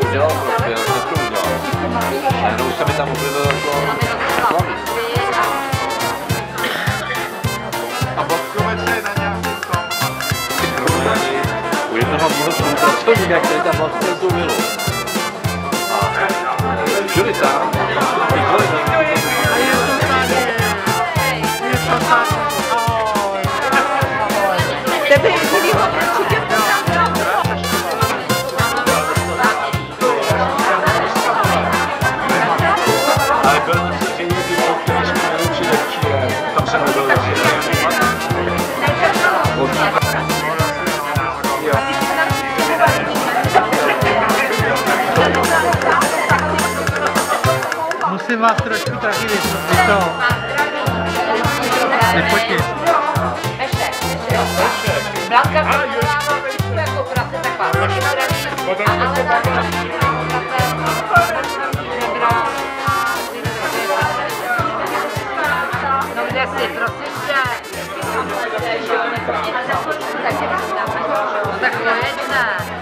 udělal prostě, já jsem to udělal. A jenom se mi tam objevil jako slavý. A Bobkovec je na nějakým tom. U jednoho mýho spolupracovníka, který tam vlastně tu milu. A všude tam, Tebe je chvíli určitě Ale byl na stejný výbor, který jsme neručili včírem. Tam jsem nebyl Musím vás trošku taky vyfotit. Blanka vypadává jako prase taková. No kde si, prosím tě. No tak to jedne.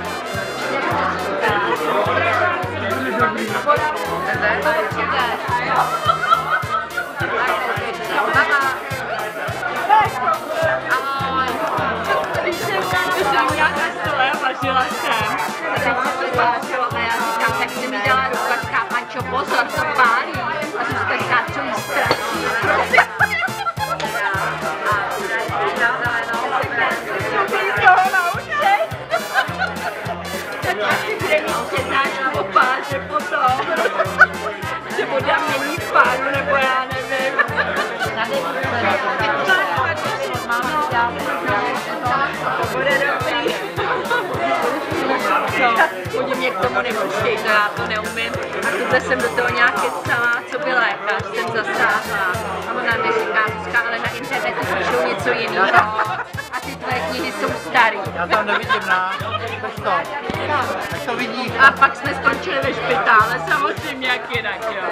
Tak jsem mi dělala rukačka, Ančo, pozor, to pálí. A jsem si říká, co jí straší. Ty toho naučej. Tak asi bude mít přednášku o páře potom. Že voda mění páru, nebo já nevím. To bude dobrý. Oni mě k tomu nepustí, to já to neumím. A tuhle jsem do toho nějak kecala, co by lékař, jsem zasáhla. A ona mi říká, Zuzka, ale na internetu píšou něco jiného. A ty tvoje knihy jsou starý. Já tam nevidím na to. Tak to vidí. A pak jsme skončili ve špitále, samozřejmě jak jinak, jo.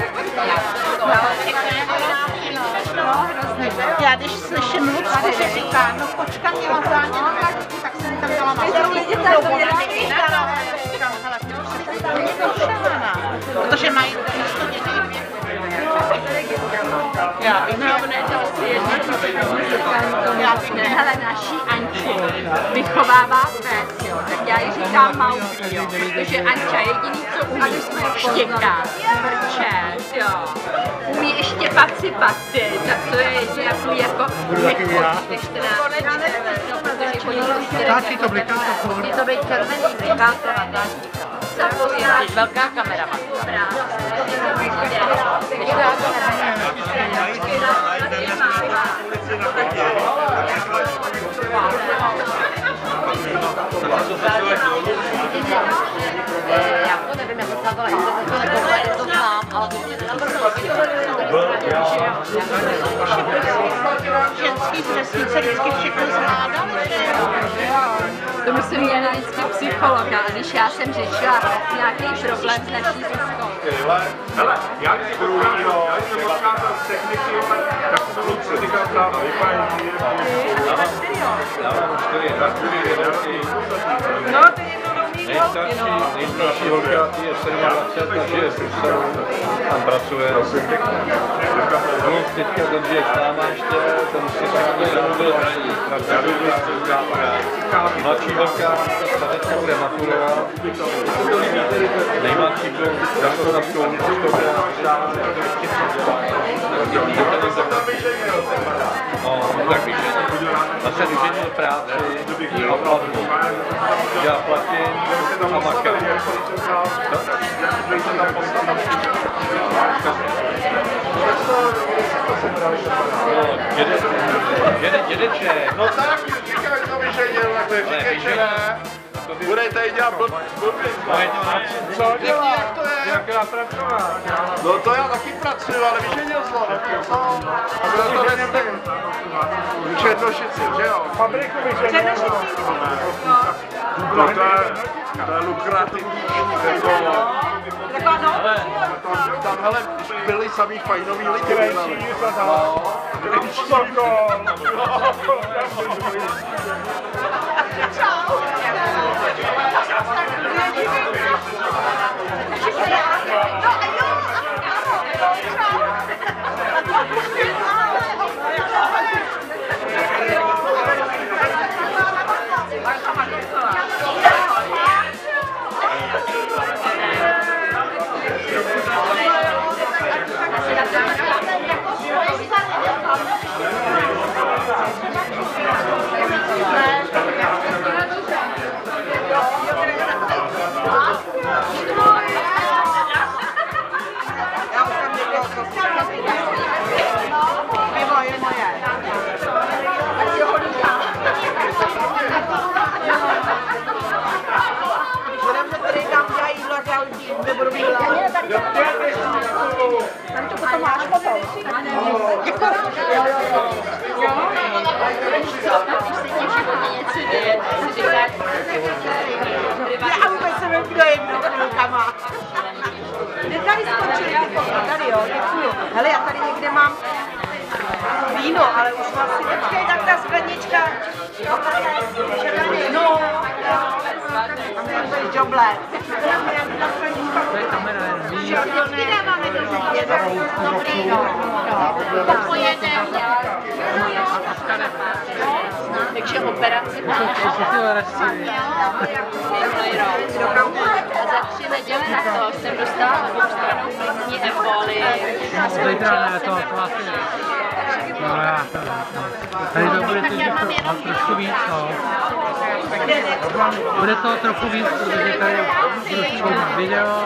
Já když slyším Lucku, že říká, no počka měla zánět na taky, tak jsem tam dala protože mají místo děti. Já vím, no, ne, to asi jedno, hele, naší Anču vychovává pes, jo, tak já jí říkám Mauky, jo, protože Anča jediný, co umí, štěká, vrče, jo, umí ještě paci, tak to je nějaký jako nechodí 14 no, protože chodí Táčí to bliká, musí to být červený, bliká to na táčí. Velká kamera má. Já to nevím, jak to stávala, to znám, ale to mě Ženský z vesnice vždycky všechno zvládali, že jo? to musím měla vždycky psychologa, a když já jsem řešila nějaký problém s naší Zuzkou. Hele, já když budu odkázat z techniky, tak kluci říkám právě, vypadí. já mám 4 No, ty je to nový holky, no. Nejstarší holka je 27 a žije v Bruselu, tam pracuje. Kluk teďka ten žije s náma ještě, ten se s námi byl hraní. Mladší holka, ta bude maturovat. Nejmladší byl jako na školu, tak víš, zase vyženil práci a platbu. Já platím a makám. Dědeček. No tak, říkáš, to vyženil, takhle říkej, že ne. Bude tady dělat blbý. Co dělá? Jak to je? Jak já pracovat? No to já taky pracuju, ale vyženil jsem. A bylo to ve Černošici, že jo? Fabriku vyženil. No to je lukrativní. Tam, hele, byli samý fajnoví lidi. Čau. Jako, já vůbec se nevím, kdo je rukama. Kde tady skončili ty fotky? Tady jo, děkuju. Hele, já tady někde mám víno, ale už vlastně počkej, tak ta sklenička. No, a my jako je džoble. To je kamera jen víc. Vždycky dáváme do dobrý, no. Pojedeme. Takže operaci a za 3 neděle na to jsem dostala obstranou plicní embolii. Zítra ne, to asi ne. No já to tady to bude teď trošku víc, no. Bude to trochu víc, protože tady budu zkoumat video.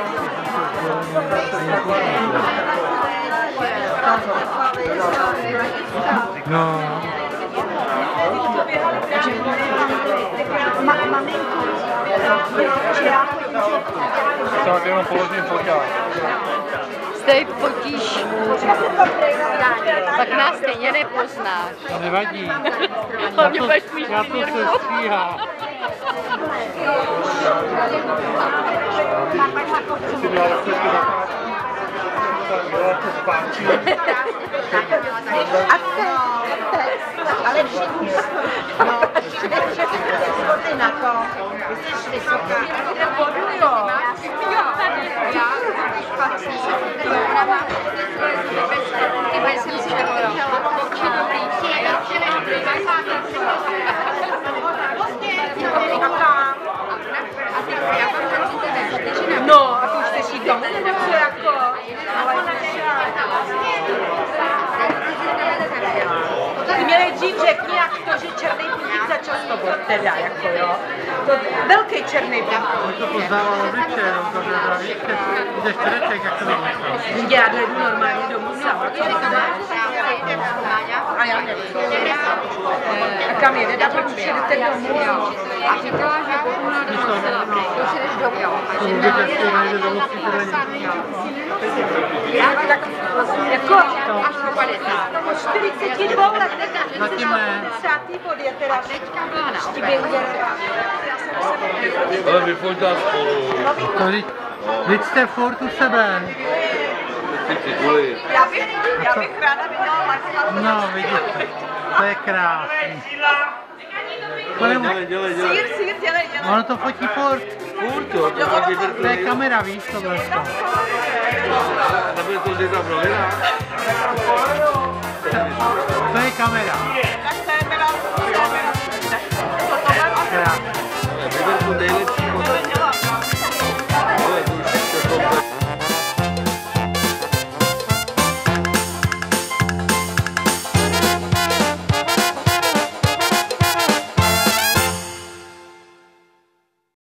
No. Tak jenom položím foták. Zde fotíš, pak nás stejně nepoznáš. To nevadí. Hlavně budeš mít Já to se stříhá. Ale všichni, no, shodli na to, vy jsi vysoká. Vodu, jo. No, a ty už chceš jít domů, nebo co jako? Ty mě nejdřív řekni, jak to, že černý puntík začal s tobou, teda, jako jo. To velký černý puntík. To poznával obličej, no, to jdeš čereček, jak to vidíš. Já jdu normálně domů sama. A já nevím. A kam jede? A proč jedete domů? A říkala, že ona donosila pryč, to si jdeš domů. Tak jako až po 50. Po 42 letech, Zatím ne. 50. bod je teda štibě udělala. Ale vyfoťte spolu. Vždyť jste furt u sebe. Já bych ráda viděla Marcela. No, vidíte, to je krásný. Dělej. Sýr, dělej. Ono to fotí furt. Furt jo, To je kamera, víš, tohle. nebude to zítra provina. To je kamera.